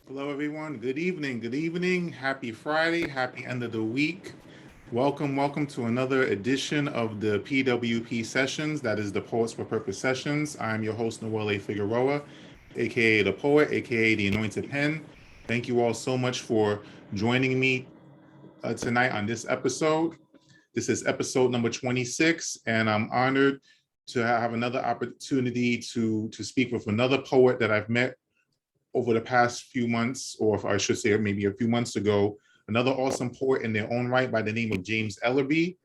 Hello, everyone. Good evening. Good evening. Happy Friday. Happy end of the week. Welcome to another edition of the P.W.P sessions. That is the Poets for Purpose sessions. I'm your host, Noelle Figueroa, aka the Poet, aka the Anointed Pen. Thank you all so much for joining me tonight on this episode. This is episode number 26, and I'm honored to have another opportunity to speak with another poet that I've met over the past few months, or I should say maybe a few months ago, another awesome poet in their own right by the name of James Ellerbe.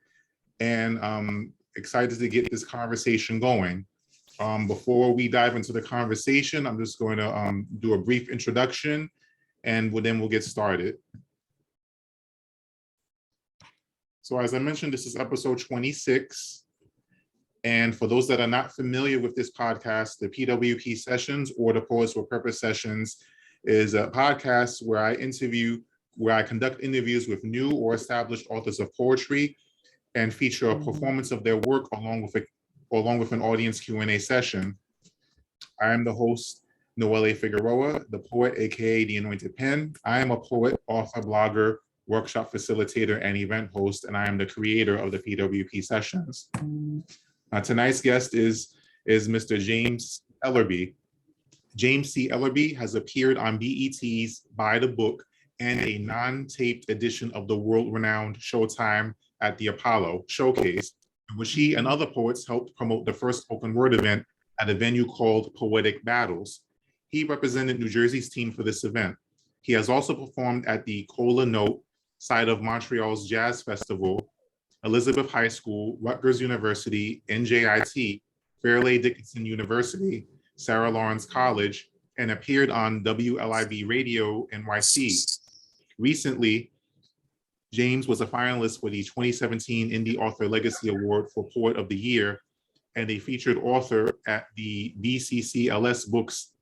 And I'm excited to get this conversation going. Before we dive into the conversation, I'm just going to do a brief introduction, and then we'll get started. So as I mentioned, this is episode 26. And for those that are not familiar with this podcast, the P.W.P sessions, or the Poets for Purpose sessions, is a podcast where I conduct interviews with new or established authors of poetry and feature a performance of their work along with an audience Q&A session. I am the host, Noelle Figueroa, the poet, aka the Anointed Pen. I am a poet, author, blogger, workshop facilitator, and event host, and I am the creator of the P.W.P sessions. Tonight's guest is Mr. James Ellerbe. James C. Ellerbe has appeared on BET's By the Book and a non-taped edition of the world-renowned Showtime at the Apollo Showcase, in which he and other poets helped promote the first spoken word event at a venue called Poetic Battles. He represented New Jersey's team for this event. He has also performed at the Cola Note, site of Montreal's Jazz Festival, Elizabeth High School, Rutgers University, NJIT, Fairleigh Dickinson University, Sarah Lawrence College, and appeared on WLIB Radio NYC. Recently, James was a finalist for the 2017 Indie Author Legacy Award for Poet of the Year and a featured author at the BCCLS Books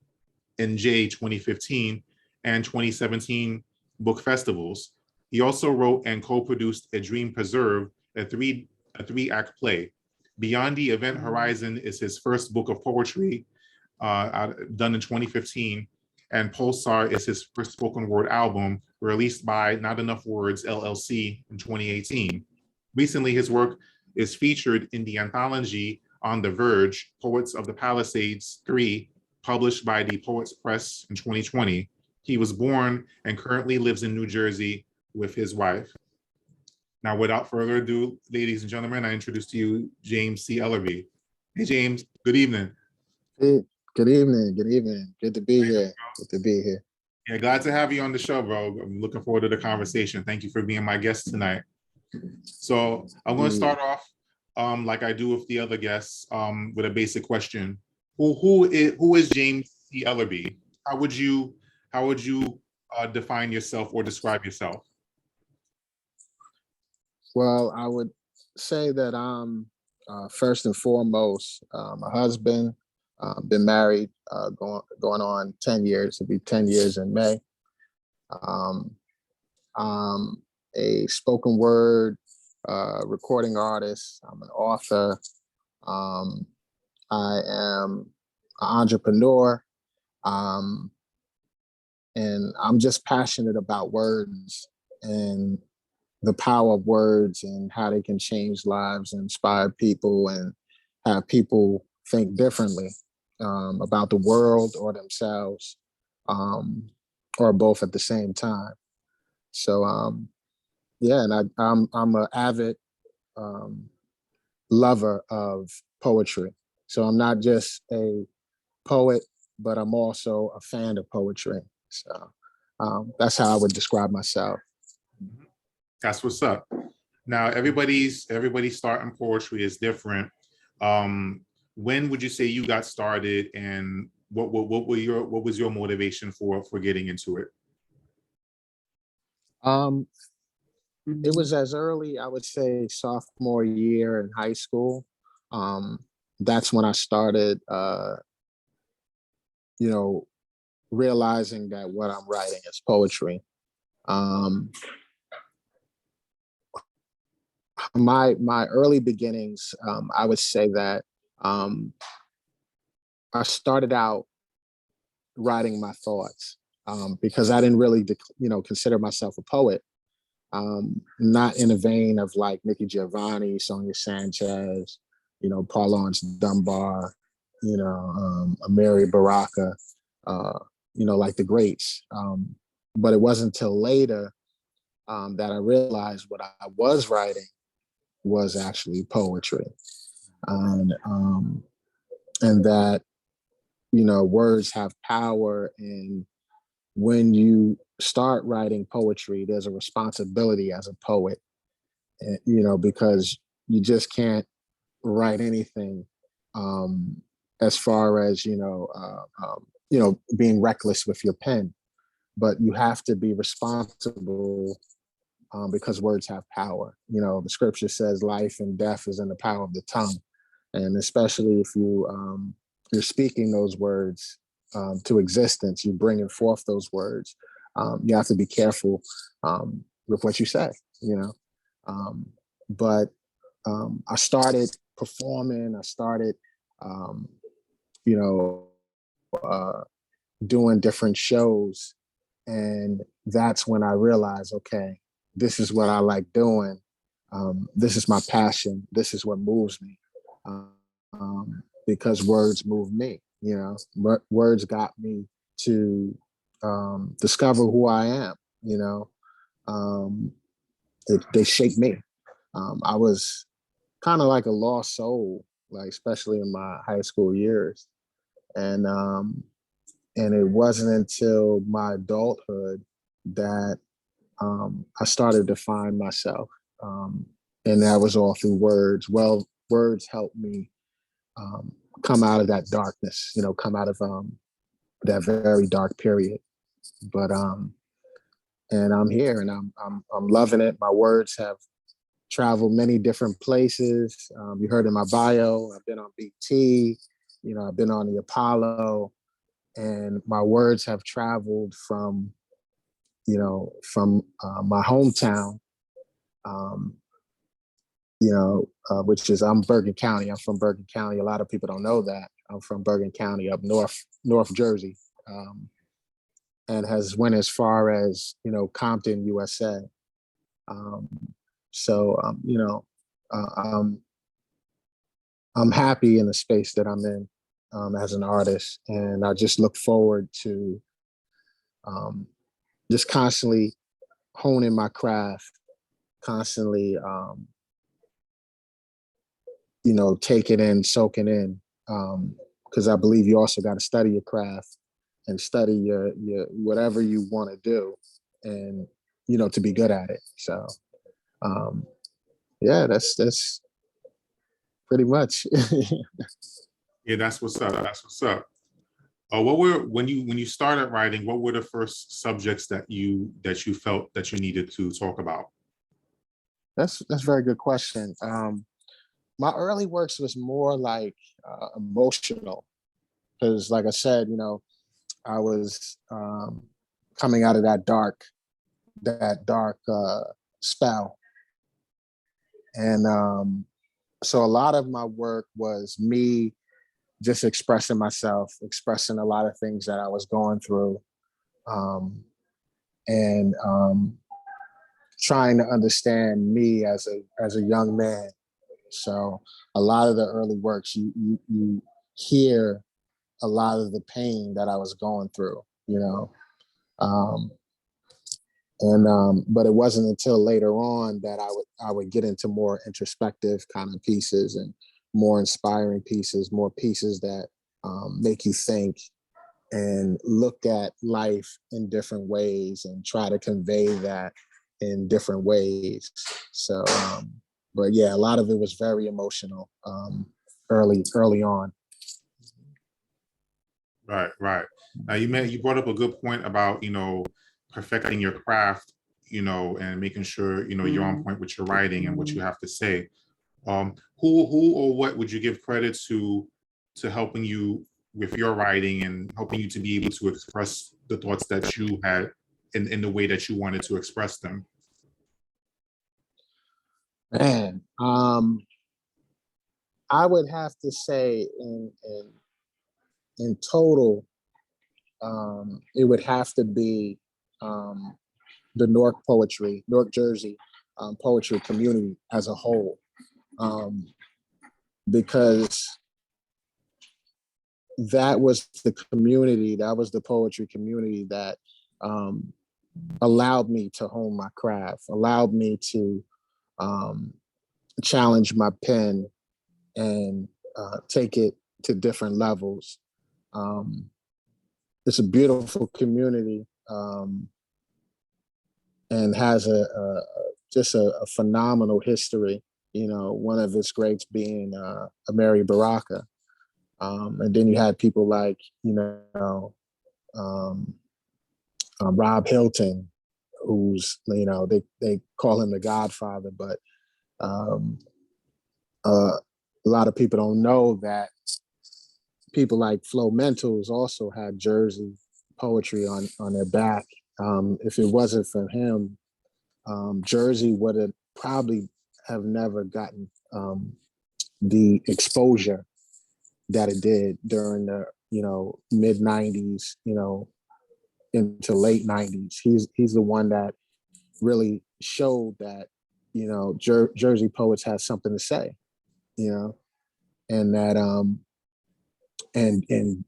NJ 2015 and 2017 book festivals. He also wrote and co-produced A Dream Preserved, a three-act play. Beyond the Event Horizon is his first book of poetry, done in 2015, and Pulsar is his first spoken word album, released by Not Enough Words, LLC in 2018. Recently, his work is featured in the anthology On the Verge, Poets of the Palisades 3, published by the Poets Press in 2020. He was born and currently lives in New Jersey with his wife. Now, without further ado, ladies and gentlemen, I introduce to you James C. Ellerbe. Hey, James, good evening. Hey, good evening. Good evening. Good to be here. Good to be here. Yeah, glad to have you on the show, bro. I'm looking forward to the conversation. Thank you for being my guest tonight. So I'm going to start off, like I do with the other guests, with a basic question: who is James C. Ellerbe? How would you define yourself or describe yourself? Well, I would say that I'm first and foremost a husband. Been married going on 10 years. It'll be 10 years in May. Um, I'm a spoken word recording artist. I'm an author. Um, I am an entrepreneur. Um, and I'm just passionate about words and the power of words and how they can change lives and inspire people and have people think differently about the world or themselves, um, or both at the same time. So yeah, and I'm an avid um, lover of poetry. So I'm not just a poet, but I'm also a fan of poetry. So that's how I would describe myself. That's what's up. Now, everybody's start in poetry is different. When would you say you got started, and what was your motivation for getting into it? Um, it was as early, I would say, sophomore year in high school. Um, that's when I started, you know, realizing that what I'm writing is poetry. Um, my early beginnings, I would say that um, I started out writing my thoughts because I didn't really, consider myself a poet. Not in a vein of like Nikki Giovanni, Sonia Sanchez, Paul Laurence Dunbar, Mary Baraka, uh, like the greats. But it wasn't until later that I realized what I was writing was actually poetry, and that words have power, and when you start writing poetry, there's a responsibility as a poet, because you just can't write anything as far as being reckless with your pen, but you have to be responsible because words have power. The scripture says life and death is in the power of the tongue, and especially if you're speaking those words to existence, you're bringing forth those words. You have to be careful with what you say. Um, but I started performing. I started, um, you know, uh, doing different shows, and that's when I realized, okay, this is what I like doing. This is my passion. This is what moves me, because words move me. Words got me to discover who I am. You know, um, they shaped me. I was kind of like a lost soul, like especially in my high school years, and it wasn't until my adulthood that I started to find myself, and that was all through words. Well, words helped me um, come out of that darkness, come out of that very dark period. But and I'm here, and I'm loving it. My words have traveled many different places. You heard in my bio, I've been on BT, I've been on the Apollo, and my words have traveled from my hometown, um, which is I'm Bergen County. I'm from Bergen County. A lot of people don't know that. I'm from Bergen County, up North Jersey, and has went as far as Compton, USA. Um, so I'm happy in the space that I'm in as an artist, and I just look forward to um, just constantly honing my craft, constantly taking in, soaking in, because I believe you also got to study your craft and study your whatever you want to do, and to be good at it. So yeah, that's pretty much. Yeah, that's what's up. That's what's up. What were when you started writing? What were the first subjects that you felt that you needed to talk about? That's a very good question. My early works was more like emotional, because, like I said, I was coming out of that dark spell, and so a lot of my work was me just expressing myself, expressing a lot of things that I was going through, and trying to understand me as a young man. So a lot of the early works, you hear a lot of the pain that I was going through, um, and but it wasn't until later on that I would get into more introspective kind of pieces, and more inspiring pieces, more pieces that make you think and look at life in different ways and try to convey that in different ways. So, but yeah, a lot of it was very emotional early on. Right, right. Now you brought up a good point about perfecting your craft, and making sure you're on point with your writing and what you have to say. Who or what would you give credit to helping you with your writing and helping you to be able to express the thoughts that you had in the way that you wanted to express them? Man, I would have to say in total, it would have to be um, the Newark Jersey poetry community as a whole, because that was the poetry community that allowed me to hone my craft, allowed me to um, challenge my pen and take it to different levels. Um, it's a beautiful community, and has just a phenomenal history. One of its greats being Mary Baraka, and then you had people like um, Rob Hilton, who's they call him the Godfather, but um, a lot of people don't know that people like Flo Mentals also had Jersey poetry on their back. If it wasn't for him, Jersey would have probably have never gotten the exposure that it did during the mid '90s, into late '90s. He's the one that really showed that Jersey poets have something to say, and that and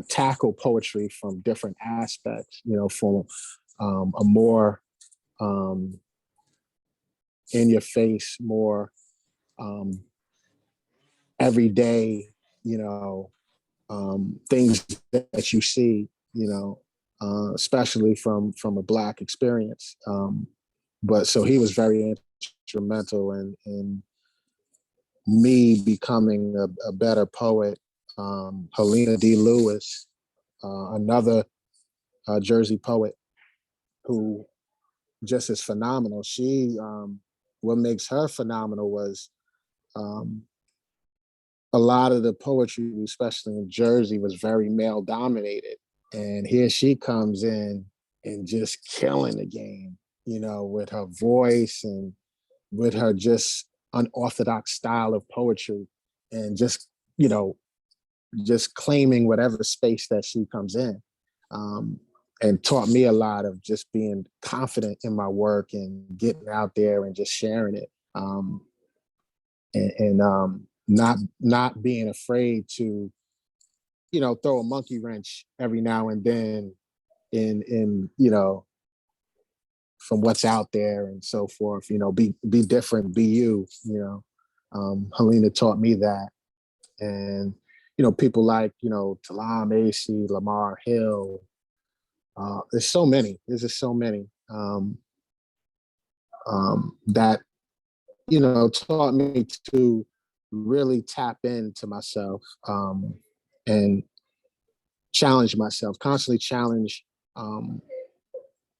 tackle poetry from different aspects, from a more in your face, more everyday, things that you see, especially from a Black experience. But so he was very instrumental in me becoming a better poet. Helena D Lewis, another Jersey poet who just is phenomenal. She, what makes her phenomenal was a lot of the poetry, especially in Jersey, was very male dominated. And here she comes in and just killing the game, with her voice and with her just unorthodox style of poetry, and just claiming whatever space that she comes in. And taught me a lot of just being confident in my work and getting out there and just sharing it. And not being afraid to, throw a monkey wrench every now and then in from what's out there and so forth. Be different, be you. Helena taught me that, and people like, Talam Acey, Lamar Hill. There's so many. There's just so many that, taught me to really tap into myself and challenge myself, constantly challenge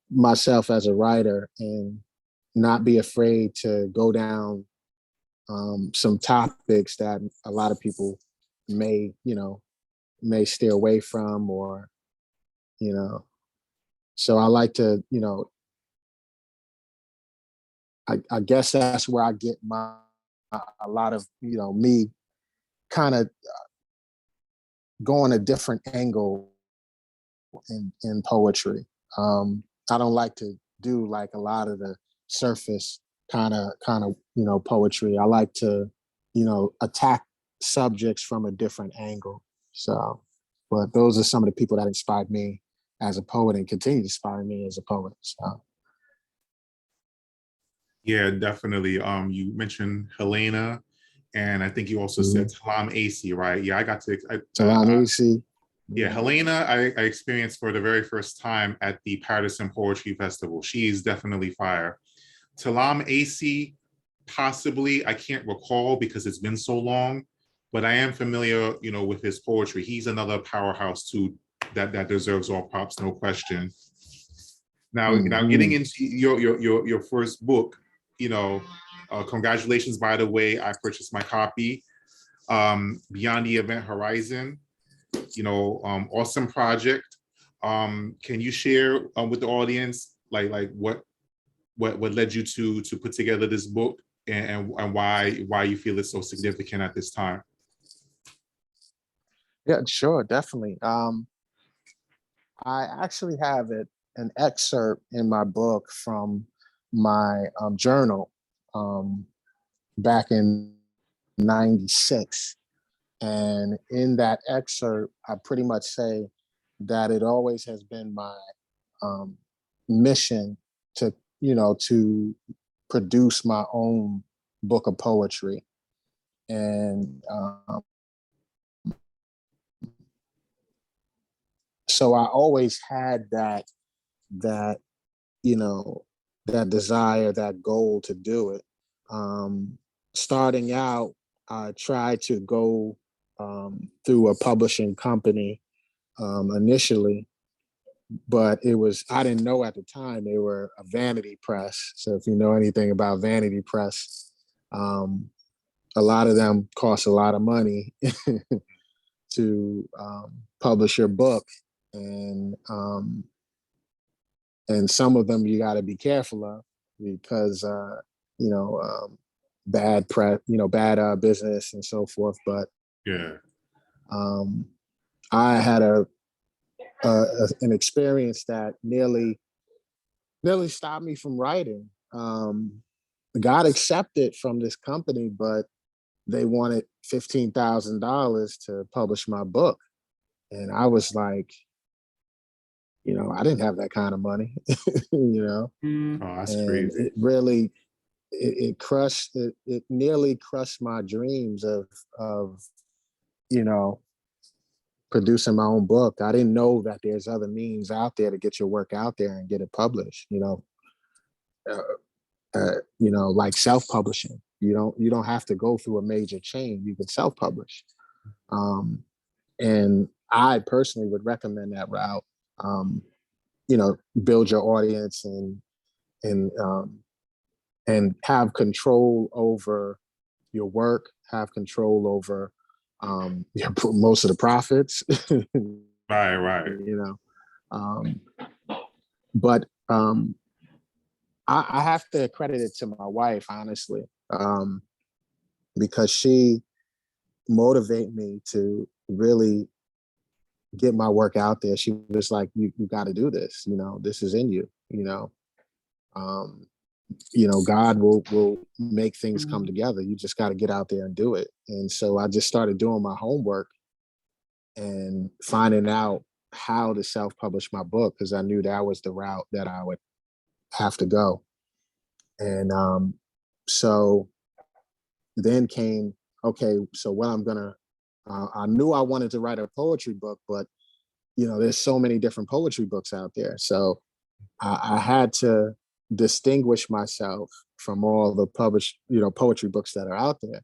myself as a writer, and not be afraid to go down some topics that a lot of people may stay away from, or, so I like to, I guess that's where I get a lot of, me kind of going a different angle in poetry. I don't like to do like a lot of the surface kind of poetry. I like to attack subjects from a different angle. So, but those are some of the people that inspired me as a poet and continue to inspire me as a poet. So. Yeah, definitely. You mentioned Helena, and I think you also said Talam Acey, right? Yeah, I got to. Talam Acey. Yeah, Helena, I experienced for the very first time at the Patterson Poetry Festival. She's definitely fire. Talam Acey, possibly, I can't recall because it's been so long, but I am familiar, with his poetry. He's another powerhouse too that deserves all props, no question. Now getting into your first book, congratulations, by the way. I purchased my copy. Beyond the Event Horizon, awesome project. Can you share with the audience like what led you to put together this book, and why you feel it's so significant at this time? Yeah, sure, definitely. I actually have an excerpt in my book from my journal back in '96. And in that excerpt, I pretty much say that it always has been my mission to, to produce my own book of poetry. And so I always had that, you know, that desire, that goal to do it. Starting out, I tried to go through a publishing company initially, but I didn't know at the time they were a vanity press. So if you know anything about vanity press, a lot of them cost a lot of money to publish your book. And some of them you got to be careful of because, you know, bad press, bad business and so forth. But Yeah. I had an experience that nearly stopped me from writing. Got accepted from this company, but they wanted $15,000 to publish my book, and I was like, I didn't have that kind of money, Oh, that's and crazy. it really it nearly crushed my dreams of you know producing my own book. I didn't know that there's other means out there to get your work out there and get it published. Like self-publishing. You don't have to go through a major chain. You can self-publish, and I personally would recommend that route. Um, Build your audience and have control over your work. Have control over most of the profits. Right. Um, but I have to credit it to my wife, honestly, because she motivated me to really get my work out there. She was like, "You got to do this. This is in you. Um, God will make things come together. You just got to get out there and do it." And so I just started doing my homework and finding out how to self-publish my book, because I knew that was the route that I would have to go. And so then came, okay, so what I'm gonna I knew I wanted to write a poetry book, but there's so many different poetry books out there. So I had to distinguish myself from all the published, poetry books that are out there.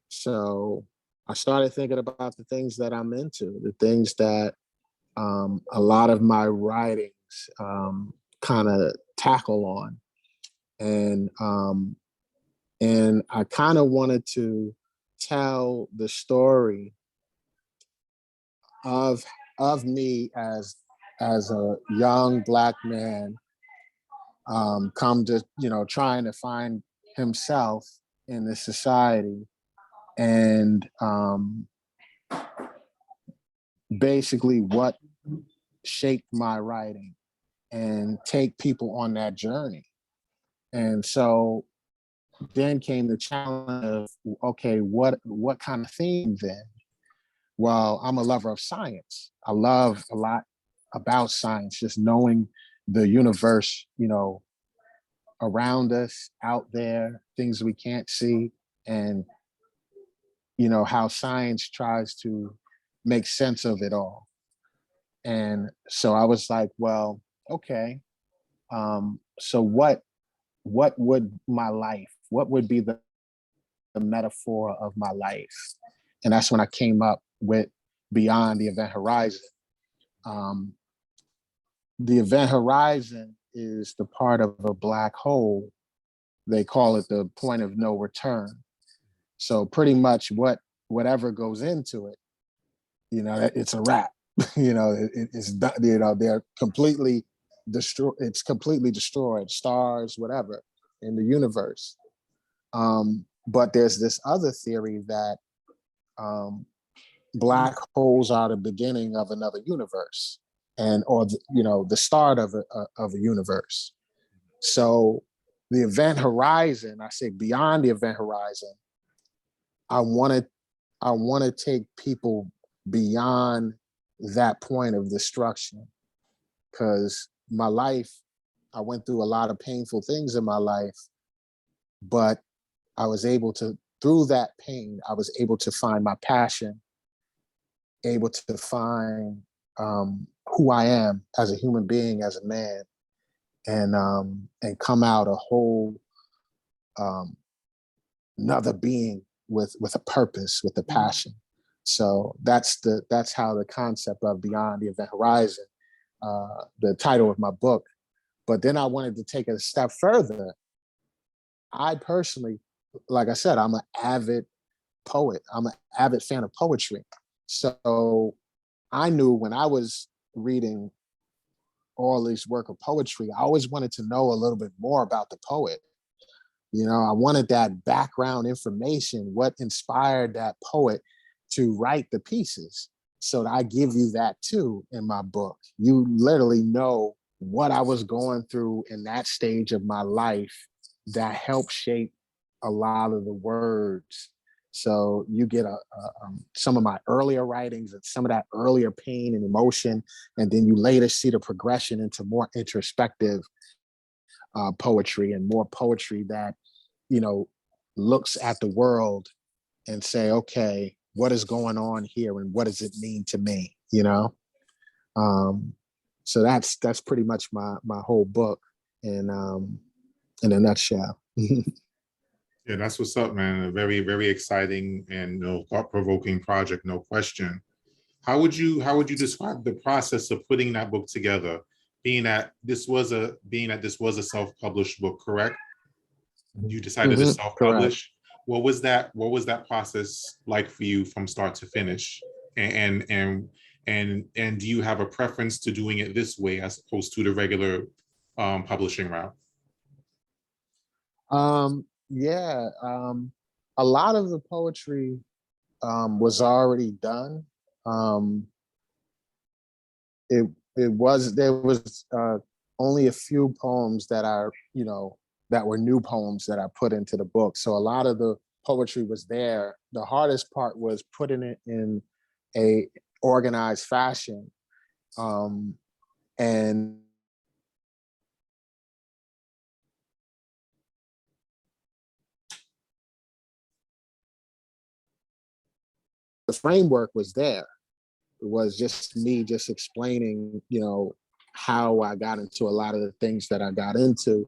So I started thinking about the things that I'm into, the things that a lot of my writings kind of tackle on. And I kind of wanted to tell the story of me as a young Black man, come to trying to find himself in this society, and basically what shaped my writing, and take people on that journey. And so then came the challenge of, okay, what kind of theme then? Well, I'm a lover of science. I love a lot about science, just knowing the universe, around us, out there, things we can't see, and how science tries to make sense of it all. And so I was like, well, okay, so what would what would be the metaphor of my life? And that's when I came up with Beyond the Event Horizon. The event horizon is the part of a black hole. They call it the point of no return. So pretty much whatever goes into it, it's a wrap. It's done. They're completely destroyed. It's completely destroyed. Stars, whatever, in the universe. But there's this other theory that black holes are the beginning of another universe, or the start of a universe. So the event horizon, I say beyond the event horizon, I want to take people beyond that point of destruction, because my life, I went through a lot of painful things in my life, but I was able to, through that pain, I was able to find my passion, able to find who I am as a human being, as a man, and come out a whole another being with a purpose, with a passion. So that's how the concept of Beyond the Event Horizon, the title of my book. But then I wanted to take it a step further. I personally, like I said, I'm an avid poet. I'm an avid fan of poetry. So I knew when I was reading all this work of poetry, I always wanted to know a little bit more about the poet. I wanted that background information, what inspired that poet to write the pieces. So I give you that too in my book. You literally know what I was going through in that stage of my life that helped shape a lot of the words. So you get some of my earlier writings and some of that earlier pain and emotion, and then you later see the progression into more introspective poetry, and more poetry that looks at the world and say, okay, what is going on here, and what does it mean to me? So that's pretty much my whole book in a nutshell. Yeah, that's what's up, man. A very, very exciting and thought-provoking project, no question. How would you describe the process of putting that book together? Being that this was a self-published book, correct? You decided to Correct. self-publish. What was that process like for you from start to finish? And do you have a preference to doing it this way as opposed to the regular publishing route? Yeah. A lot of the poetry was already done. Um, it there was only a few poems that are that were new poems that I put into the book. So a lot of the poetry was there. The hardest part was putting it in a organized fashion, and the framework was there. It was just me just explaining, how I got into a lot of the things that I got into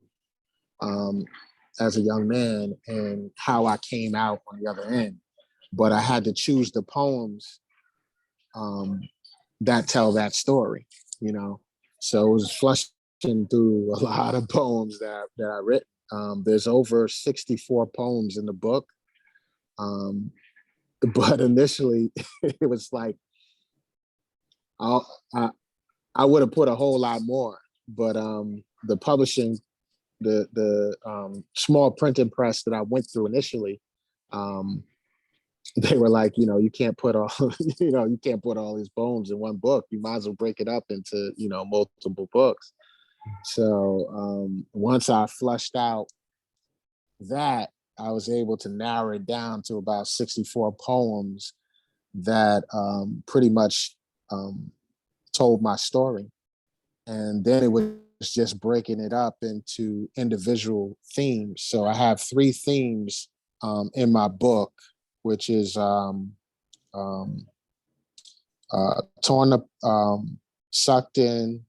as a young man and how I came out on the other end. But I had to choose the poems that tell that story, So it was flushing through a lot of poems that I wrote. There's over 64 poems in the book. But initially it was like, I would have put a whole lot more, but the publishing, the small printing press that I went through initially, they were like, you can't put all, you can't put all these poems in one book. You might as well break it up into, multiple books. So once I flushed out that, I was able to narrow it down to about 64 poems that pretty much told my story. And then it was just breaking it up into individual themes. So I have 3 themes in my book, which is torn up, sucked in,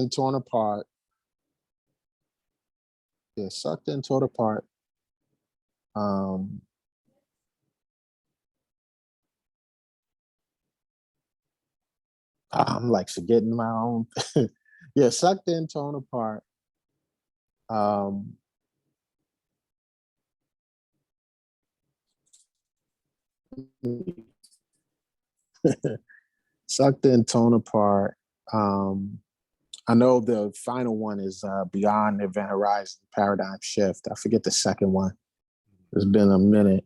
torn apart. Yeah, sucked in, torn apart. I'm like forgetting my own. Yeah, sucked in, torn apart. Sucked in, torn apart. I know the final one is Beyond the Event Horizon, Paradigm Shift. I forget the second one. It's been a minute.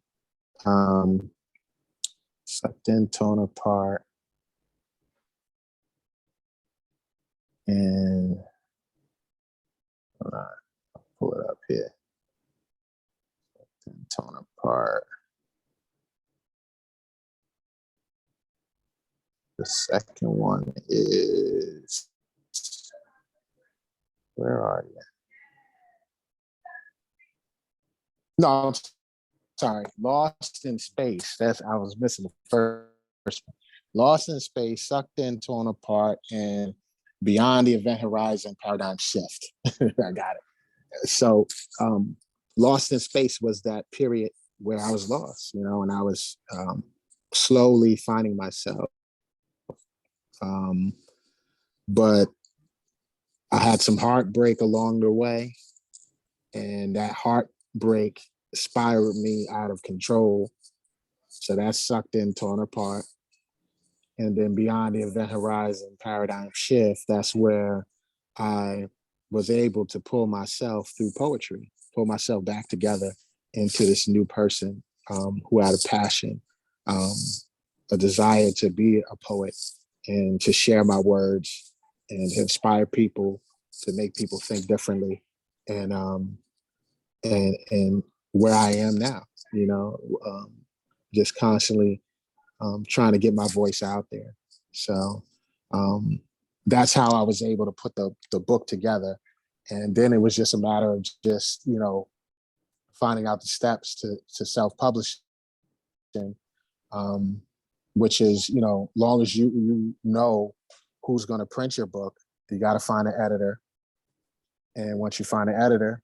Sucked in, torn apart. And I'll pull it up here. Sucked in, torn apart. The second one is, where are you? No, I'm sorry, Lost in Space. I was missing the first one. Lost in Space, Sucked in, Torn Apart, and Beyond the Event Horizon, Paradigm Shift. I got it. So Lost in Space was that period where I was lost, and I was slowly finding myself. But I had some heartbreak along the way, and that heartbreak spiraled me out of control. So that's Sucked in, Torn Apart. And then Beyond the Event Horizon, Paradigm Shift, that's where I was able to pull myself through poetry, pull myself back together into this new person who had a passion, a desire to be a poet and to share my words and inspire people, to make people think differently. And where I am now, just constantly trying to get my voice out there. So that's how I was able to put the book together. And then it was just a matter of just, finding out the steps to self-publishing, which is, long as you know who's going to print your book, you got to find an editor. And once you find an editor,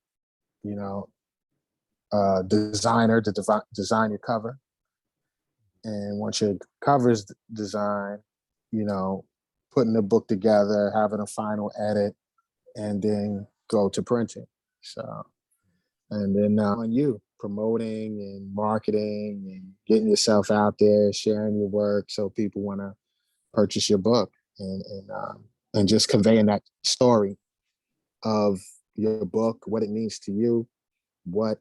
designer to design your cover. And once your cover's designed, putting the book together, having a final edit, and then go to printing. So, and then now on you, promoting and marketing and getting yourself out there, sharing your work so people want to purchase your book, and just conveying that story of your book, what it means to you, what,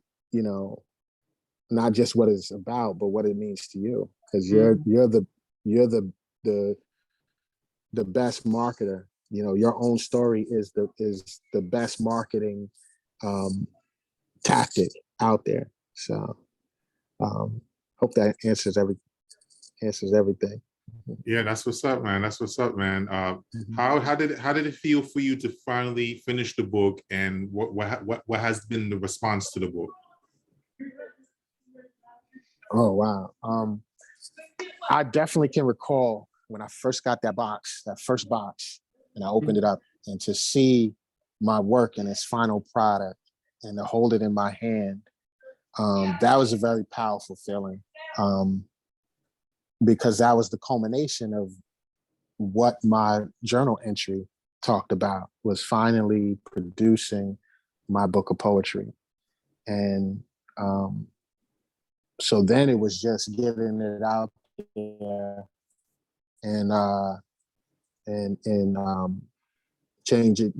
not just what it's about, but what it means to you. Because you're the best marketer. Your own story is the best marketing tactic out there. So hope that answers everything. Yeah, that's what's up, man. That's what's up, man. How did it feel for you to finally finish the book, and what has been the response to the book? Oh wow. I definitely can recall when I first got that first box, and I opened it up, and to see my work in its final product and to hold it in my hand, that was a very powerful feeling, because that was the culmination of what my journal entry talked about, was finally producing my book of poetry. And so then it was just getting it out there and change it,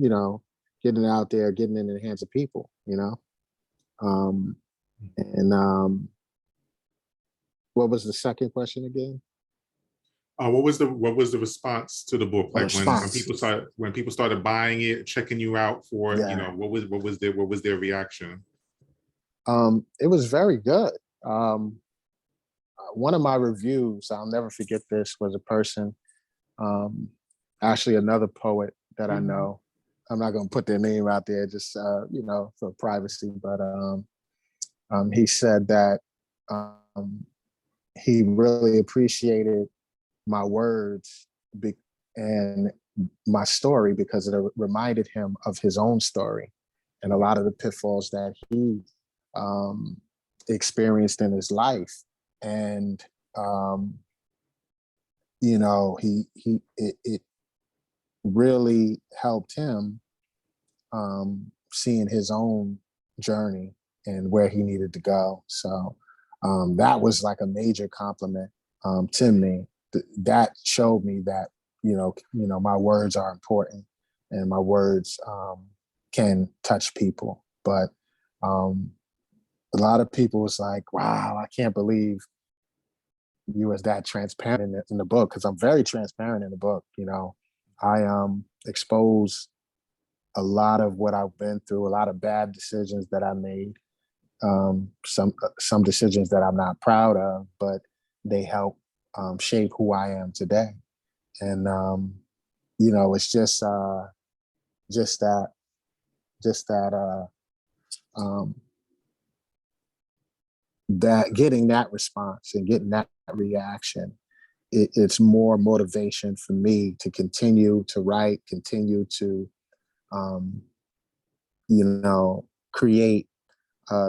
getting it out there, getting it in the hands of people, Um, and what was the second question again? What was the response to the book? A Like response. when people started buying it, checking you out for it, Yeah. what was their reaction? It was very good. One of my reviews, I'll never forget this, was a person, um, actually another poet that I know. I'm not going to put their name out there, just for privacy. But he said that he really appreciated my words and my story because it reminded him of his own story and a lot of the pitfalls that he um, experienced in his life. And it really helped him seeing his own journey and where he needed to go. So that was like a major compliment to me. That showed me that my words are important and my words can touch people. But a lot of people was like, "Wow, I can't believe you was that transparent in the book," because I'm very transparent in the book. I expose a lot of what I've been through, a lot of bad decisions that I made, some decisions that I'm not proud of, but they help shape who I am today. And it's just that just that that getting that response and getting that reaction, it's more motivation for me to continue to write, continue to um, create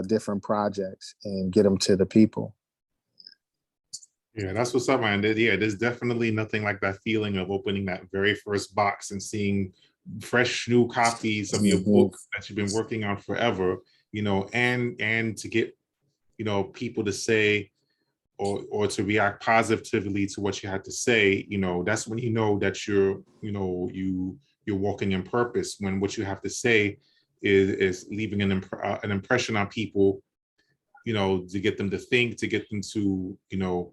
different projects and get them to the people. Yeah, that's what's up, man. Yeah, there's definitely nothing like that feeling of opening that very first box and seeing fresh new copies of your Mhm. book that you've been working on forever, and to get, people to say or to react positively to what you had to say, that's when you know that you're walking in purpose, when what you have to say is leaving an impression on people, to get them to think, to get them to, to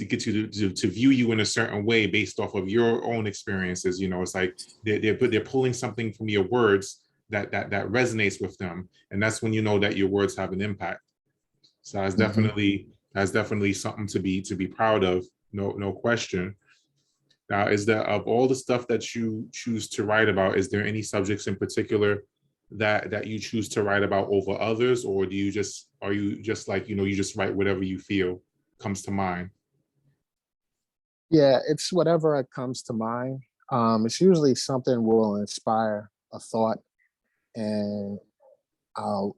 get you to view you in a certain way based off of your own experiences. It's like they're pulling something from your words that resonates with them, and that's when you know that your words have an impact. So Mhm. that's definitely something to be proud of. No question. Now, is there, of all the stuff that you choose to write about, is there any subjects in particular that you choose to write about over others, or are you just like, you just write whatever you feel comes to mind? Yeah, it's whatever comes to mind. It's usually something will inspire a thought, and I'll,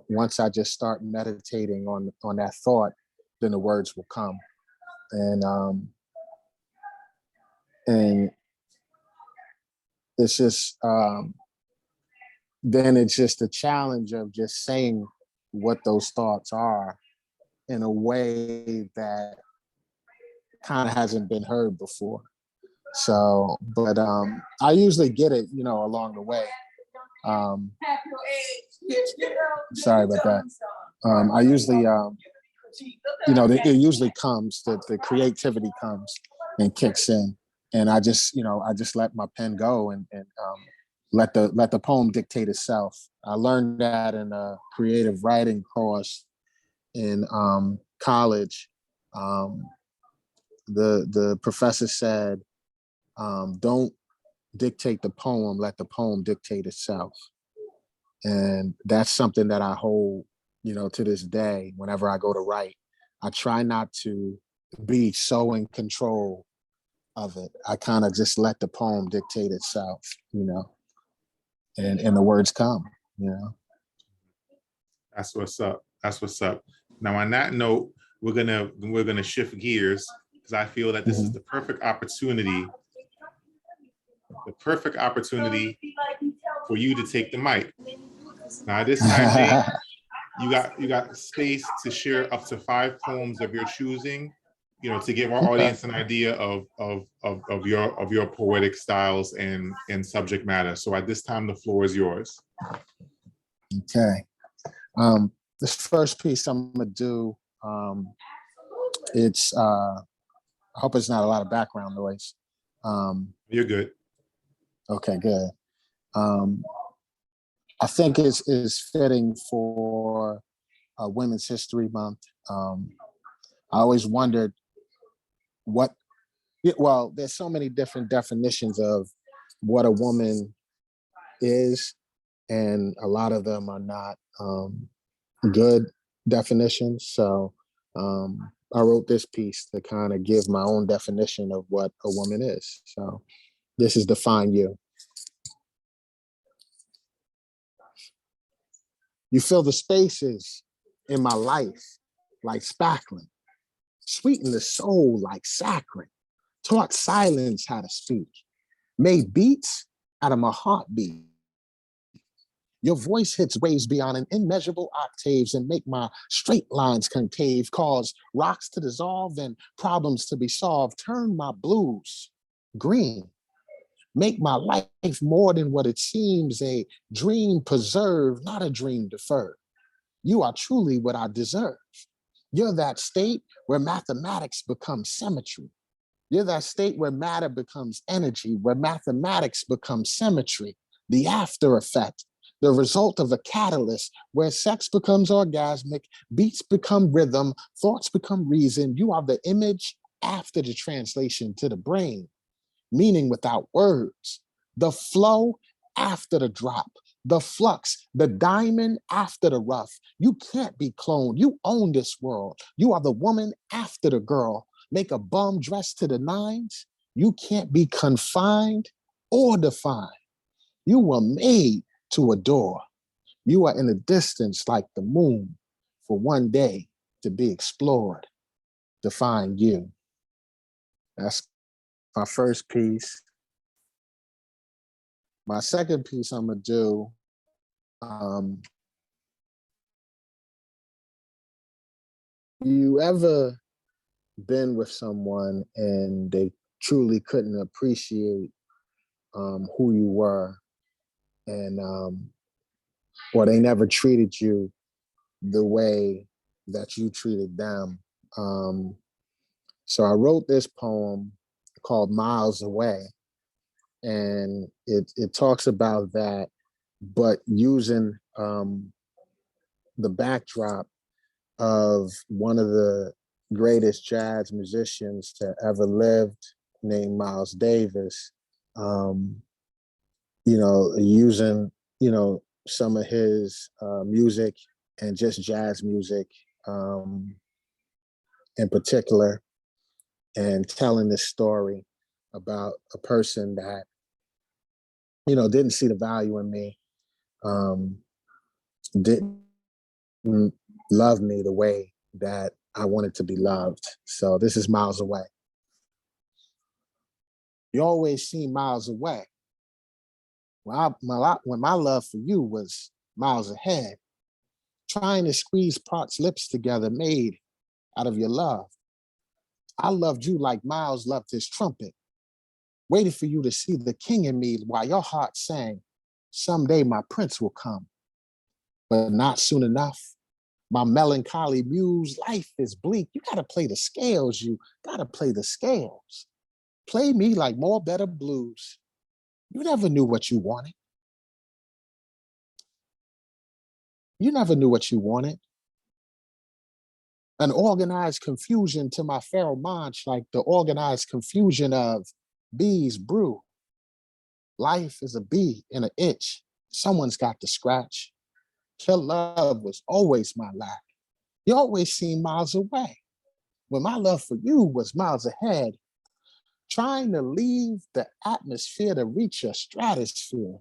once I just start meditating on that thought, then the words will come, and it's just then it's just a challenge of just saying what those thoughts are in a way that kind of hasn't been heard before. So, but I usually get it, along the way. Um, Sorry about that. I usually, it usually comes, the creativity comes and kicks in, and I just let my pen go and let the poem dictate itself. I learned that in a creative writing course in college. Um, the professor said, "Don't dictate the poem, let the poem dictate itself." And that's something that I hold to this day, whenever I go to write, I try not to be so in control of it. I kind of just let the poem dictate itself, and the words come. That's what's up. That's what's up. Now, on that note, we're gonna shift gears because I feel that this is the perfect opportunity for you to take the mic. Now, this time, Nate, you got space to share up to 5 poems of your choosing, to give our audience an idea of your poetic styles and subject matter. So at this time, the floor is yours. Okay. This first piece I'm gonna do, it's I hope it's not a lot of background noise. You're good. Okay, good. I think is fitting for Women's History Month. I always wondered there's so many different definitions of what a woman is, and a lot of them are not good definitions. So I wrote this piece to kind of give my own definition of what a woman is. So this is Define You. You fill the spaces in my life like spackling, sweeten the soul like saccharin, taught silence how to speak, made beats out of my heartbeat. Your voice hits waves beyond an immeasurable octaves and make my straight lines concave, cause rocks to dissolve and problems to be solved, turn my blues green, make my life more than what it seems, a dream preserved, not a dream deferred. You are truly what I deserve. You're that state where mathematics becomes symmetry. You're that state where matter becomes energy, where mathematics becomes symmetry, the after effect, the result of a catalyst, where sex becomes orgasmic, beats become rhythm, thoughts become reason. You are the image after the translation to the brain, meaning without words, the flow after the drop, the flux, the diamond after the rough. You can't be cloned. You own this world. You are the woman after the girl. Make a bum dress to the nines. You can't be confined or defined. You were made to adore. You are in the distance like the moon for one day to be explored. Define you. That's my first piece. My second piece I'm gonna do, you ever been with someone and they truly couldn't appreciate who you were, and or they never treated you the way that you treated them? So I wrote this poem called Miles Away, and it talks about that, but using the backdrop of one of the greatest jazz musicians to ever lived, named Miles Davis. Using some of his music and just jazz music in particular, and telling this story about a person that didn't see the value in me, didn't love me the way that I wanted to be loved. So this is Miles Away. You always seem miles away. When my love for you was miles ahead, trying to squeeze parts lips together made out of your love. I loved you like Miles loved his trumpet, waited for you to see the king in me while your heart sang, someday my prince will come, but not soon enough. My melancholy muse, life is bleak. You gotta play the scales, you gotta play the scales. Play me like more better blues. You never knew what you wanted. You never knew what you wanted. An organized confusion to my feral mind, like the organized confusion of bees brew. Life is a bee in an itch. Someone's got to scratch. Your love was always my lack. You always seemed miles away, when my love for you was miles ahead, trying to leave the atmosphere to reach your stratosphere.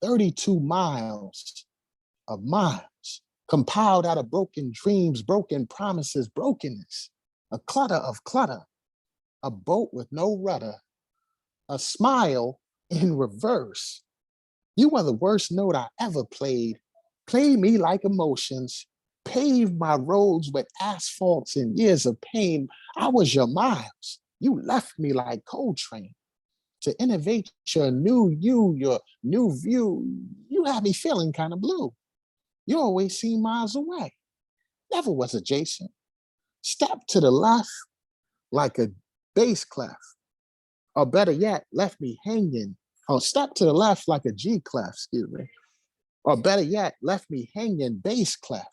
32 miles of miles, compiled out of broken dreams, broken promises, brokenness, a clutter of clutter, a boat with no rudder, a smile in reverse. You are the worst note I ever played. Play me like emotions, paved my roads with asphalts and years of pain. I was your miles. You left me like Coltrane. To innovate your new you, your new view, you had me feeling kind of blue. You always seemed miles away, never was adjacent. Step to the left like a bass clef, or better yet, left me hanging. Or step to the left like a G clef, excuse me. Or better yet, left me hanging bass clef.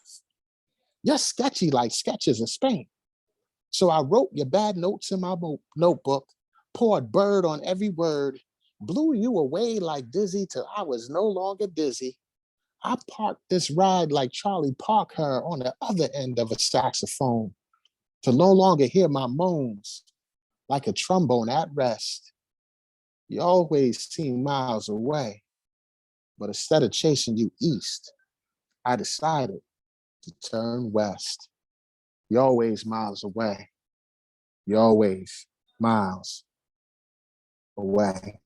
You're sketchy like sketches of Spain. So I wrote your bad notes in my notebook, poured bird on every word, blew you away like dizzy till I was no longer dizzy. I parked this ride like Charlie Parker on the other end of a saxophone to no longer hear my moans like a trombone at rest. You always seem miles away, but instead of chasing you east, I decided to turn west. You're always miles away. You're always miles away.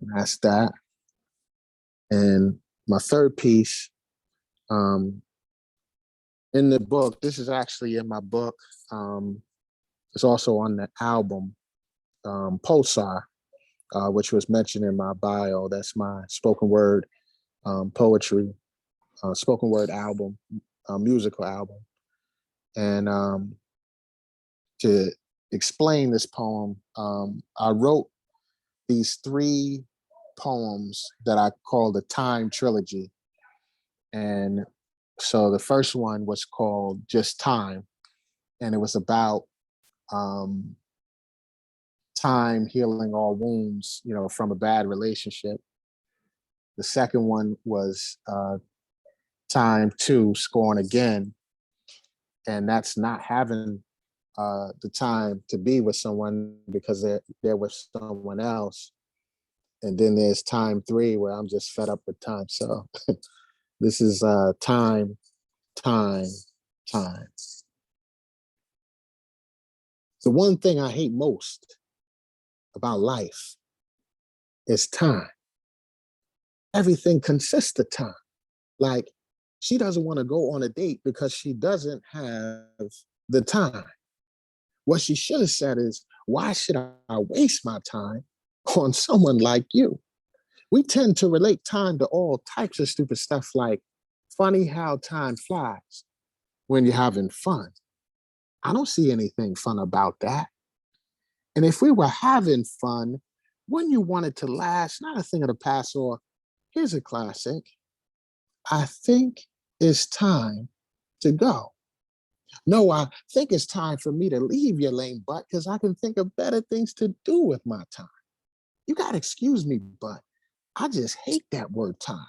And that's that. And my third piece, in the book, this is actually in my book. It's also on the album, Pulsar, which was mentioned in my bio. That's my spoken word poetry, spoken word album, musical album. And to explain this poem, I wrote these three poems that I call the Time Trilogy. And so the first one was called Just Time, and it was about time healing all wounds, from a bad relationship. The second one was Time 2, Scoring Again, and that's not having the time to be with someone because they're with someone else. And then there's Time 3, where I'm just fed up with time. So this is time, time, time. The one thing I hate most about life is time. Everything consists of time. Like, she doesn't want to go on a date because she doesn't have the time. What she should have said is, why should I waste my time on someone like you? We tend to relate time to all types of stupid stuff like, funny how time flies when you're having fun. I don't see anything fun about that. And if we were having fun, wouldn't you want it to last? Not a thing of the past, or here's a classic. I think it's time to go. No, I think it's time for me to leave your lame butt because I can think of better things to do with my time. You got to excuse me, but I just hate that word time,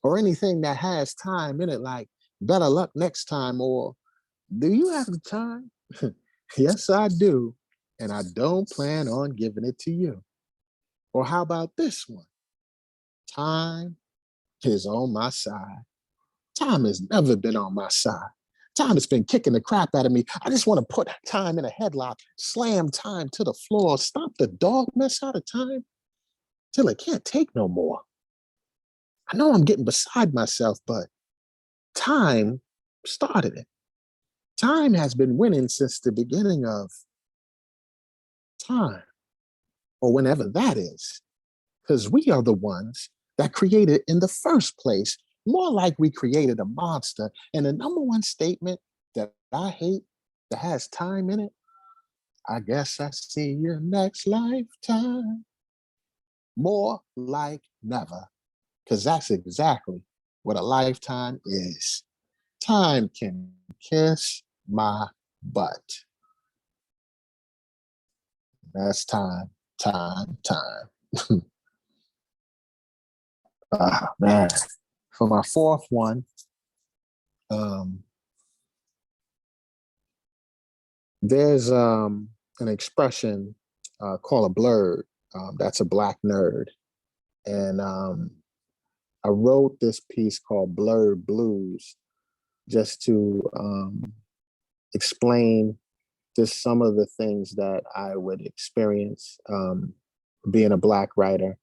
or anything that has time in it, like better luck next time, or do you have the time? Yes, I do. And I don't plan on giving it to you. Or how about this one? Time is on my side. Time has never been on my side. Time has been kicking the crap out of me. I just want to put time in a headlock, slam time to the floor, stomp the dog mess out of time till it can't take no more. I know I'm getting beside myself, but time started it. Time has been winning since the beginning of time, or whenever that is, because we are the ones that created it in the first place, more like we created a monster. And the number one statement that I hate that has time in it, I guess I see you next lifetime. More like never, because that's exactly what a lifetime is. Time can kiss my butt. That's time, time, time. Man, for my fourth one, um, there's an expression called a blurred. That's a black nerd. And I wrote this piece called Blurred Blues just to explain just some of the things that I would experience being a black writer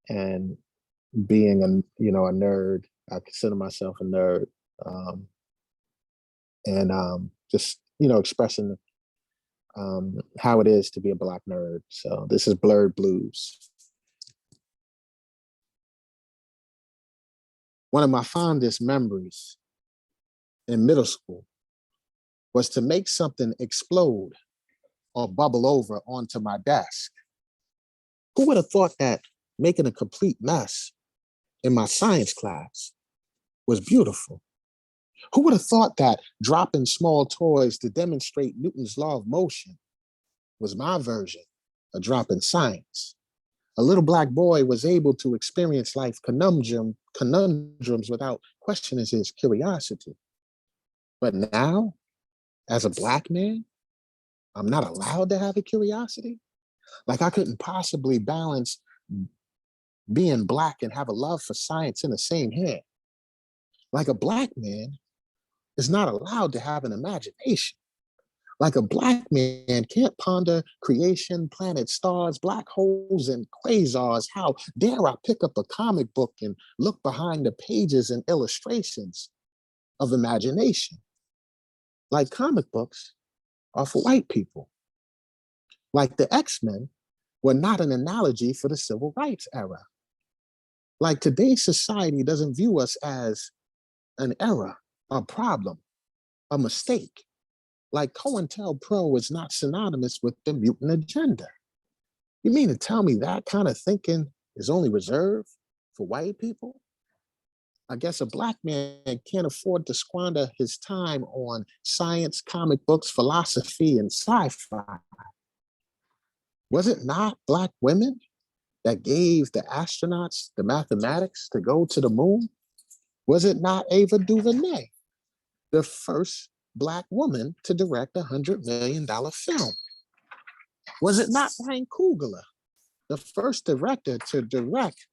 and being a nerd. I consider myself a nerd, and just expressing how it is to be a black nerd. So this is Blurred Blues. One of my fondest memories in middle school was to make something explode or bubble over onto my desk. Who would have thought that making a complete mess in my science class was beautiful? Who would have thought that dropping small toys to demonstrate Newton's law of motion was my version of dropping science? A little black boy was able to experience life conundrums without questioning his curiosity. But now, as a black man, I'm not allowed to have a curiosity. Like I couldn't possibly balance being black and have a love for science in the same hand. Like a black man is not allowed to have an imagination. Like a black man can't ponder creation, planets, stars, black holes, and quasars. How dare I pick up a comic book and look behind the pages and illustrations of imagination? Like comic books are for white people. Like the X-Men were not an analogy for the civil rights era. Like today's society doesn't view us as an error, a problem, a mistake. Like COINTELPRO is not synonymous with the mutant agenda. You mean to tell me that kind of thinking is only reserved for white people? I guess a black man can't afford to squander his time on science, comic books, philosophy, and sci-fi. Was it not black women that gave the astronauts the mathematics to go to the moon? Was it not Ava DuVernay, the first black woman to direct $100 million film? Was it not Ryan Coogler, the first director to direct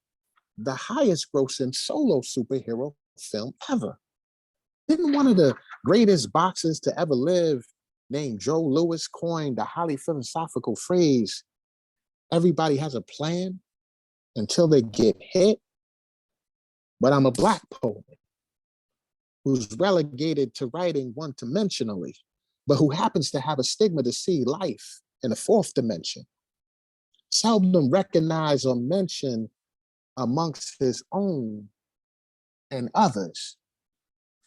the highest grossing solo superhero film ever? Didn't one of the greatest boxers to ever live, named Joe Louis, coin the highly philosophical phrase, everybody has a plan until they get hit? But I'm a black poet who's relegated to writing one-dimensionally, but who happens to have a stigma to see life in a fourth dimension. Seldom recognized or mentioned amongst his own and others.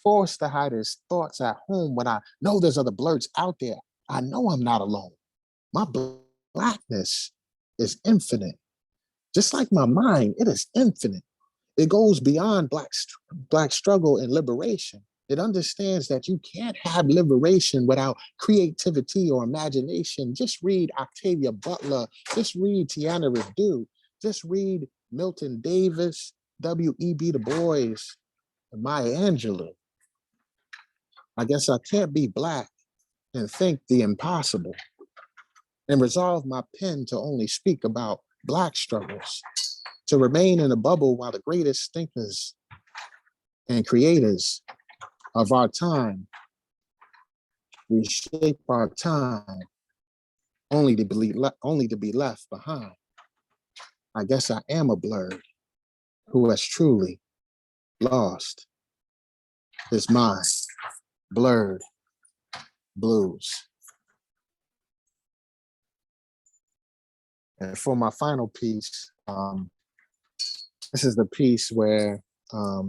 Forced to hide his thoughts at home when I know there's other blurs out there. I know I'm not alone. My blackness is infinite. Just like my mind, it is infinite. It goes beyond black struggle and liberation. It understands that you can't have liberation without creativity or imagination. Just read Octavia Butler. Just read Tiana Redue. Just read Milton Davis, W.E.B. Du Bois, and Maya Angelou. I guess I can't be black and think the impossible and resolve my pen to only speak about black struggles, to remain in a bubble while the greatest thinkers and creators of our time reshape our time only to be left behind. I guess I am a blurred who has truly lost his mind. Blurred blues. And for my final piece, this is the piece where I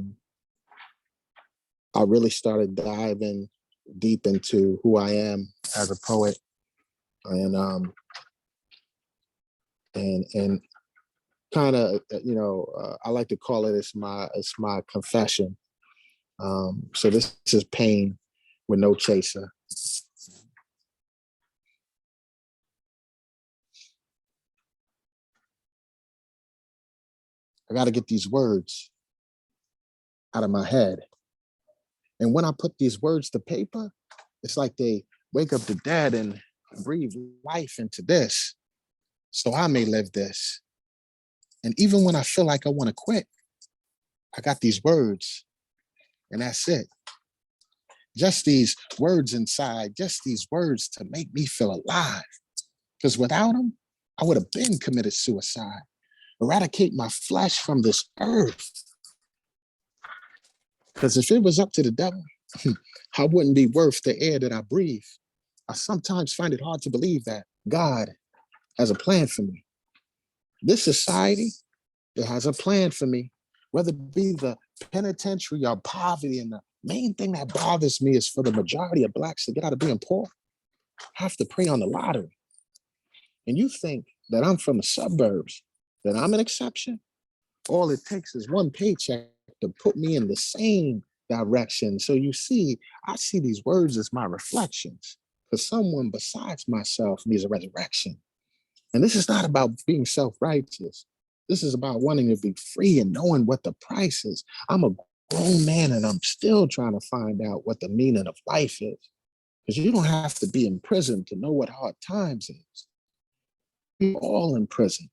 really started diving deep into who I am as a poet, and kind of I like to call it it's my confession. So this is pain with no chaser. I got to get these words out of my head. And when I put these words to paper, it's like they wake up the dead and breathe life into this. So I may live this. And even when I feel like I want to quit, I got these words, and that's it. Just these words inside, just these words to make me feel alive. Because without them, I would have been committed suicide. Eradicate my flesh from this earth. Because if it was up to the devil, I wouldn't be worth the air that I breathe. I sometimes find it hard to believe that God has a plan for me. This society, it has a plan for me, whether it be the penitentiary or poverty. And the main thing that bothers me is for the majority of Blacks to get out of being poor, have to prey on the lottery. And you think that I'm from the suburbs, that I'm an exception? All it takes is one paycheck to put me in the same direction. So you see, I see these words as my reflections, because someone besides myself needs a resurrection. And this is not about being self-righteous. This is about wanting to be free and knowing what the price is. I'm a grown man and I'm still trying to find out what the meaning of life is. Because you don't have to be in prison to know what hard times is. We're all in prison.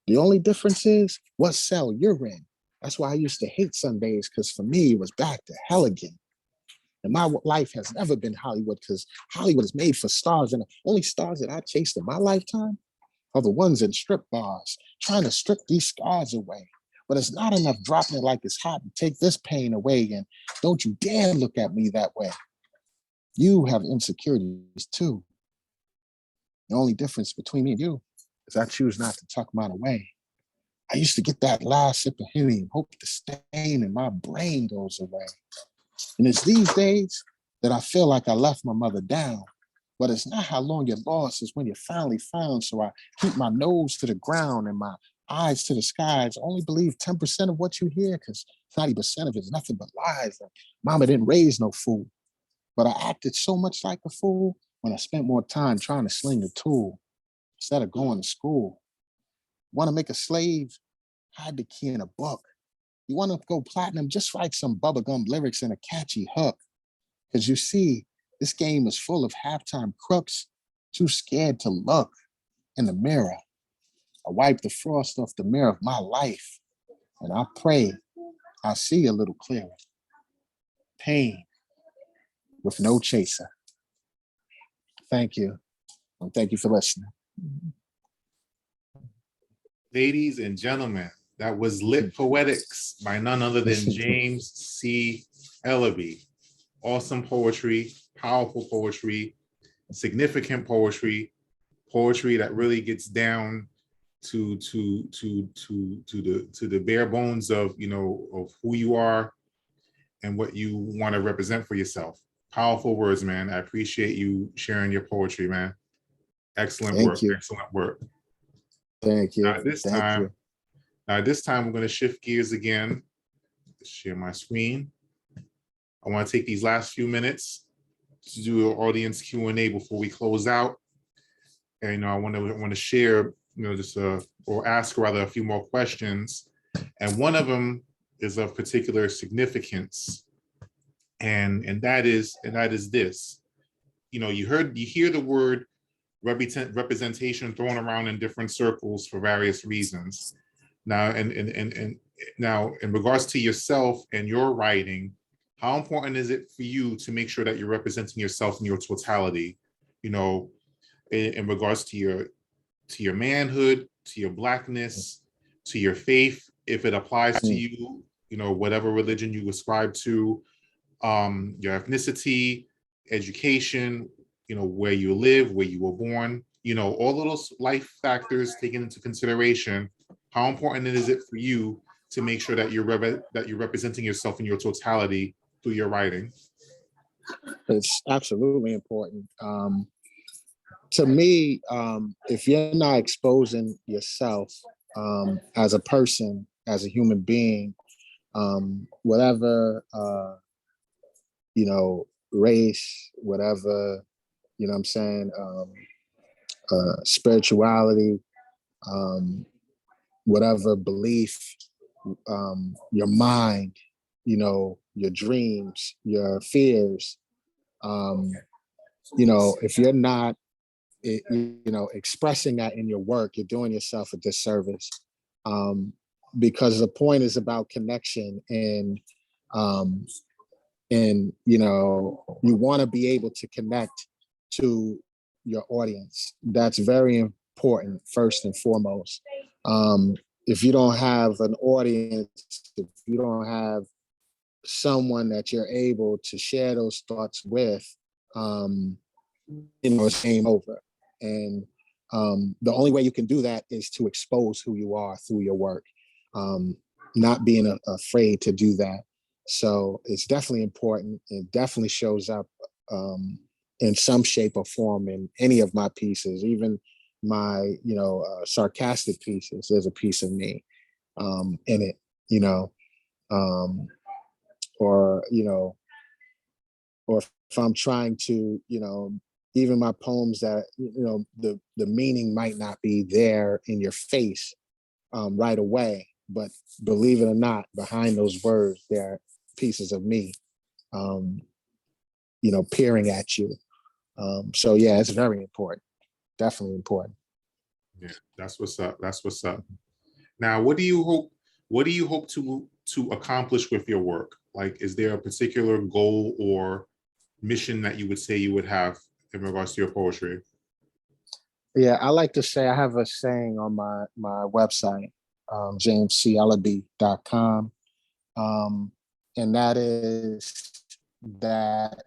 The only difference is what cell you're in. That's why I used to hate Sundays, because for me, it was back to hell again. And my life has never been Hollywood, because Hollywood is made for stars. And the only stars that I chased in my lifetime are the ones in strip bars, trying to strip these scars away. But it's not enough dropping it like it's hot and take this pain away. And don't you dare look at me that way. You have insecurities too. The only difference between me and you is I choose not to tuck mine away. I used to get that last sip of Henny and hope the stain in my brain goes away. And it's these days that I feel like I left my mother down. But it's not how long you're lost, it's when you're finally found. So I keep my nose to the ground and my eyes to the skies. Only believe 10% of what you hear, because 90% of it is nothing but lies. And mama didn't raise no fool. But I acted so much like a fool when I spent more time trying to sling a tool instead of going to school. Want to make a slave? Hide the key in a book. You want to go platinum? Just write some bubblegum lyrics and a catchy hook. Because you see, this game is full of halftime crooks, too scared to look in the mirror. I wipe the frost off the mirror of my life, and I pray I see a little clearer. Pain with no chaser. Thank you, and thank you for listening. Ladies and gentlemen, that was Lit Poetics by none other than James C. Ellerbe. Awesome poetry, powerful poetry, significant poetry, poetry that really gets down to the bare bones of, you know, of who you are and what you want to represent for yourself. Powerful words, man. I appreciate you sharing your poetry, man. Excellent work. Excellent work. Thank you. Now, this time we're going to shift gears again. Share my screen. I want to take these last few minutes to do an audience Q&A before we close out. And you know, I want to share, you know, just or ask rather a few more questions. And one of them is of particular significance, and that is this. You know, you hear the word representation thrown around in different circles for various reasons. Now, and now, in regards to yourself and your writing, how important is it for you to make sure that you're representing yourself in your totality? You know, in regards to your manhood, to your Blackness, to your faith, if it applies to you, you know, whatever religion you ascribe to, your ethnicity, education, you know, where you live, where you were born, you know, all of those life factors taken into consideration. How important is it for you to make sure that you're representing yourself in your totality through your writing? It's absolutely important. To me, if you're not exposing yourself as a person, as a human being, whatever, you know, race, whatever, you know what I'm saying, spirituality, whatever belief your mind, your dreams, your fears. If you're not, expressing that in your work, you're doing yourself a disservice. Because the point is about connection, um, and you want to be able to connect to your audience. That's very important, first and foremost. If you don't have an audience, if you don't have someone that you're able to share those thoughts with, it's game over. And the only way you can do that is to expose who you are through your work, not being afraid to do that. So it's definitely important. It definitely shows up in some shape or form in any of my pieces, even my, sarcastic pieces. There's a piece of me in it, or, or if I'm trying to, even my poems that, the meaning might not be there in your face right away, but believe it or not, behind those words, there are pieces of me, peering at you. So yeah, it's very important. Definitely important. Yeah, that's what's up. That's what's up. Now, what do you hope to accomplish with your work? Like, is there a particular goal or mission that you would say you would have in regards to your poetry? Yeah, I like to say, I have a saying on my website, jamescellerbe.com. And that is that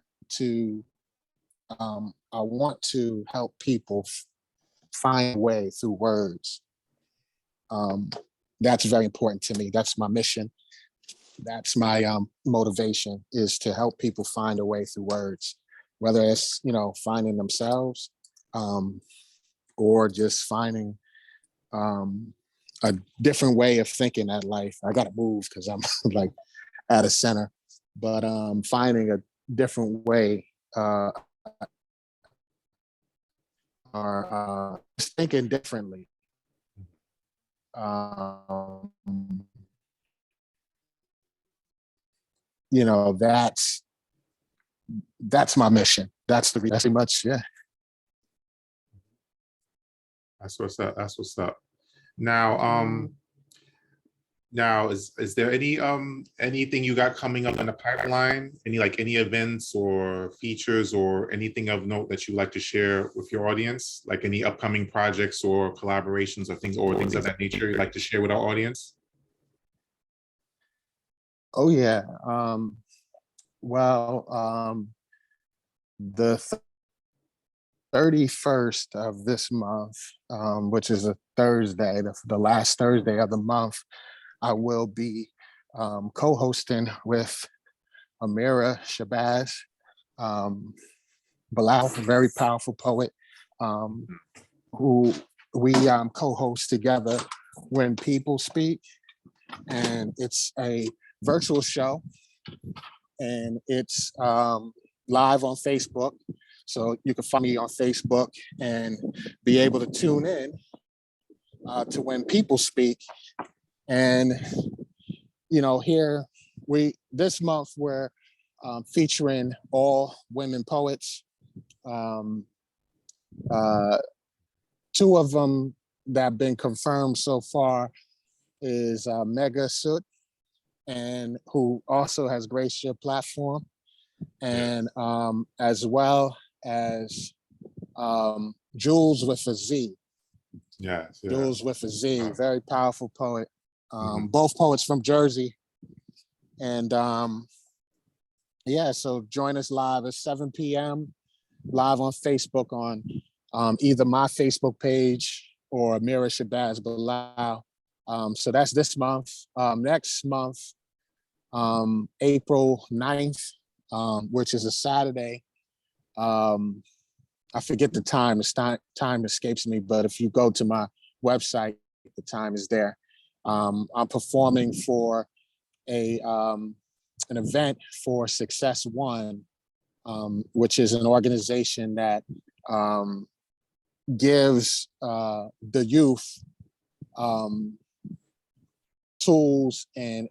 I want to help people find a way through words. That's very important to me. That's my mission. That's my motivation, is to help people find a way through words, whether it's, finding themselves, or just finding a different way of thinking at life. I got to move because I'm like at a center, but finding a different way, or just thinking differently. Um, that's my mission. That's pretty much, yeah. That's what's up. That's what's up. Now, is there anything you got coming up in the pipeline? Any events or features or anything of note that you'd like to share with your audience? Like any upcoming projects or collaborations or things of that nature you'd like to share with our audience? Oh yeah. Well, the 31st of this month, which is a Thursday, the last Thursday of the month, I will be co-hosting with Amira Shabazz, Bilal, a very powerful poet, who we co-host together When People Speak. And it's a virtual show, and it's live on Facebook. So you can find me on Facebook and be able to tune in to When People Speak. And, here this month we're featuring all women poets. Two of them that have been confirmed so far is Mega Soot, and who also has graced your platform, and as well as Jules with a Z. Yes. Yeah. Jules with a Z, very powerful poet. Both poets from Jersey. And so join us live at 7 p.m. live on Facebook on either my Facebook page or Amira Shabazz Bilal. So that's this month. Next month, April 9th, which is a Saturday. I forget the time. Time escapes me, but if you go to my website, the time is there. I'm performing for an event for Success One, which is an organization that gives the youth tools and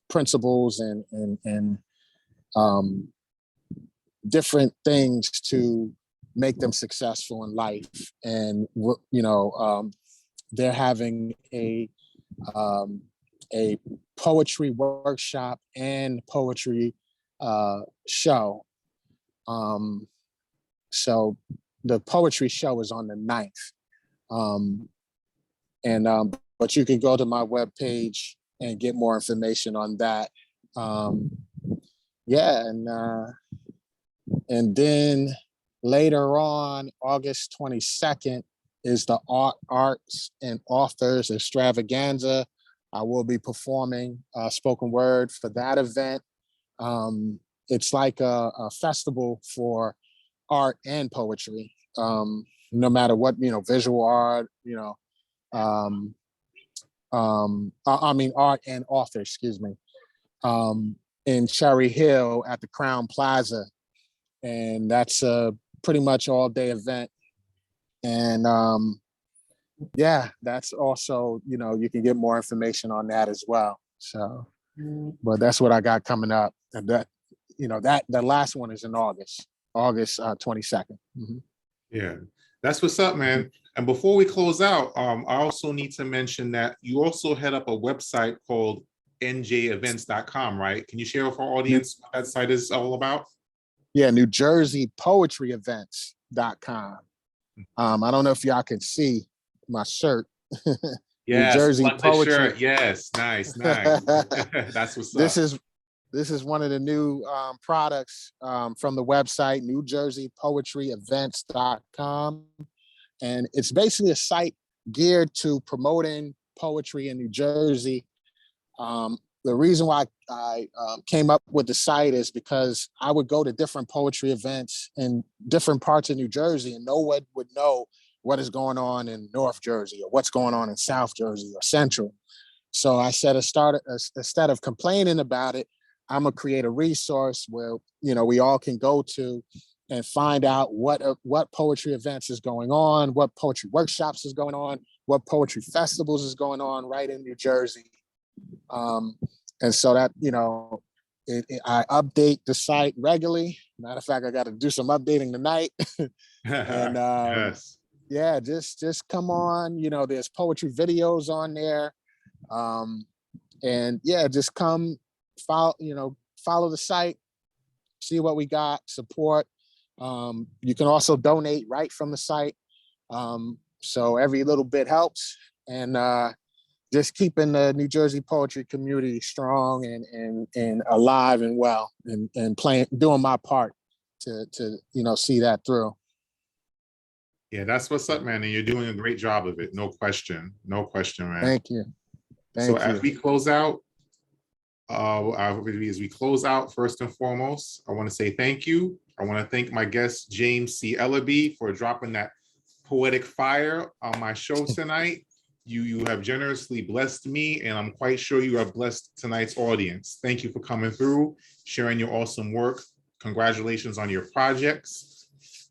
principles and different things to make them successful in life. And they're having um, a poetry workshop and poetry show. So the poetry show is on the 9th. But you can go to my webpage and get more information on that. And then later on, August 22nd is the Arts and Authors Extravaganza. I will be performing spoken word for that event. It's like a festival for art and poetry, no matter what, visual art, art and author, excuse me, in Cherry Hill at the Crown Plaza. And that's a pretty much all day event. And that's also, you can get more information on that as well. So, but that's what I got coming up. And that, the last one is in August 22nd. Mm-hmm. Yeah, that's what's up, man. And before we close out, I also need to mention that you also head up a website called njevents.com, right? Can you share with our audience what that site is all about? Yeah, New Jersey Poetry Events.com. I don't know if y'all can see my shirt. Yes, New Jersey Poetry. Shirt. Yes, nice. That's what's up. This is one of the new products from the website, New Jersey Poetry Events.com. And it's basically a site geared to promoting poetry in New Jersey. The reason why I came up with the site is because I would go to different poetry events in different parts of New Jersey, and no one would know what is going on in North Jersey or what's going on in South Jersey or Central. So I said, instead of complaining about it, I'm gonna create a resource where we all can go to and find out what poetry events is going on, what poetry workshops is going on, what poetry festivals is going on right in New Jersey. And so that, I update the site regularly. Matter of fact, I got to do some updating tonight. And yes. Yeah, just come on. There's poetry videos on there. And yeah, just come follow the site, see what we got, support. You can also donate right from the site. So every little bit helps. And just keeping the New Jersey poetry community strong and alive and well, and doing my part to see that through. Yeah, that's what's up, man. And you're doing a great job of it. No question, man. Thank you. As we close out, first and foremost, I want to say thank you. I want to thank my guest, James C. Ellerbe, for dropping that poetic fire on my show tonight. You have generously blessed me, and I'm quite sure you have blessed tonight's audience. Thank you for coming through, sharing your awesome work. Congratulations on your projects.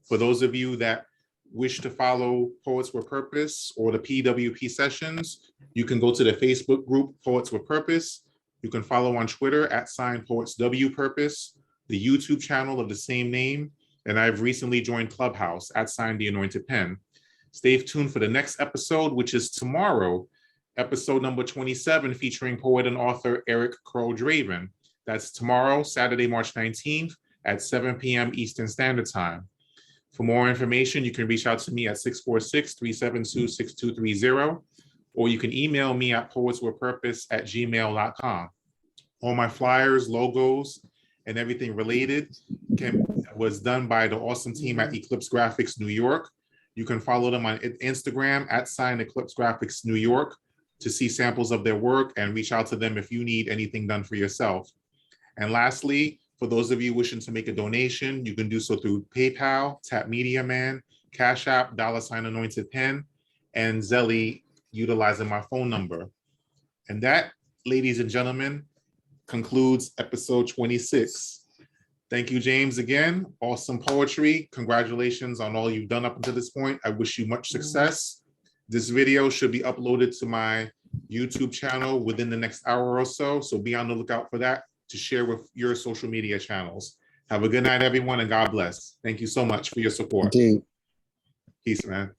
For those of you that wish to follow Poets with Purpose or the P.W.P sessions, you can go to the Facebook group Poets with Purpose. You can follow on Twitter @PoetsWPurpose, the YouTube channel of the same name, and I've recently joined Clubhouse @The Anointed Pen. Stay tuned for the next episode, which is tomorrow, episode number 27, featuring poet and author Eric Crow Draven. That's tomorrow, Saturday, March 19th at 7 p.m. Eastern Standard Time. For more information, you can reach out to me at 646-372-6230, or you can email me at poetswithpurpose@gmail.com. All my flyers, logos, and everything related was done by the awesome team at Eclipse Graphics New York. You can follow them on Instagram @Eclipse Graphics New York to see samples of their work and reach out to them if you need anything done for yourself. And lastly, for those of you wishing to make a donation, you can do so through PayPal, Tap Media Man, Cash App, $Anointed Pen, and Zelly, utilizing my phone number. And that, ladies and gentlemen, concludes episode 26. Thank you, James, again. Awesome poetry. Congratulations on all you've done up until this point. I wish you much success. This video should be uploaded to my YouTube channel within the next hour or so. So be on the lookout for that to share with your social media channels. Have a good night, everyone, and God bless. Thank you so much for your support. Indeed. Peace, man.